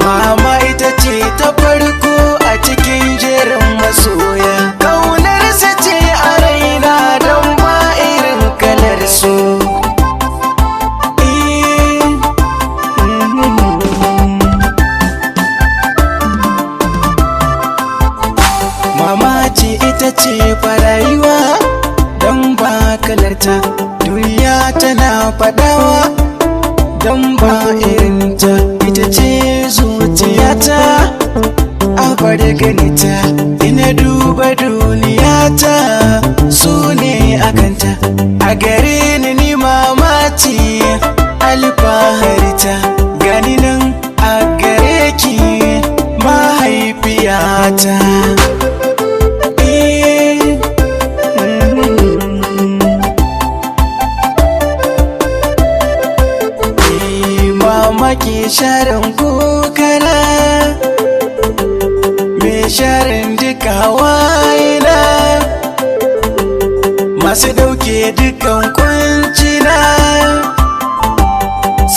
Mama ita ce ta farko a cikin jerin masoya, ƙaunarsa ce a raina don ba irin kalar su. Mama ce ita ce farayuwa don ba kalarta, duniya tana faɗawa don ba irinta. Ita ce zuciyata a bar ganita, ina duba duniyata su ne akanta. A gare ni mama ce alfaharita, gani nan a gare ki mahaifiyata. Mama ke sharin kokana, me sharin duka hawayena, masu dauke dukan kuncina,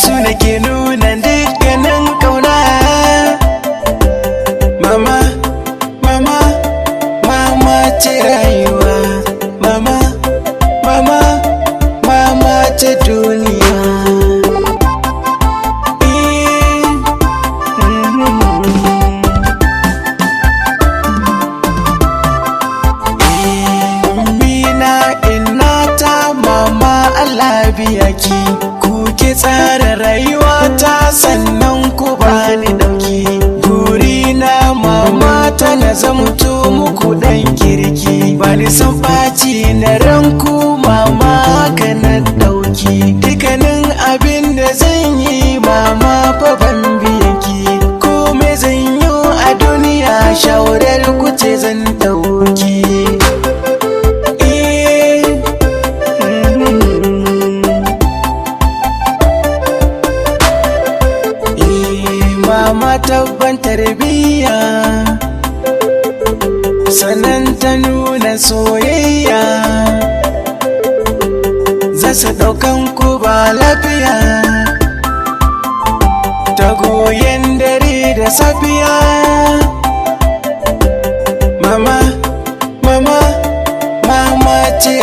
su nake nuna dukkanin kauna. Mama, mama, mama ce rayuwa, mama, mama, mama ce duniya. Biya ki kuke tsara rayuwa ta, sannan ku bani dauki. Burina mama ta na zamto muku dan kirki, bani san ɓaci na ranku mama ka na dauki. Dukkanin abin da zan yi mama fa ban biyan ki, komai zan yi a duniya shawarar ku ce zan dauki. Mama tabban tarbiyya, sannan ta nuna soyayya, za su ɗaukan ku ba lafiya, ta goyon dare da safiya. Mama, mama, mama ce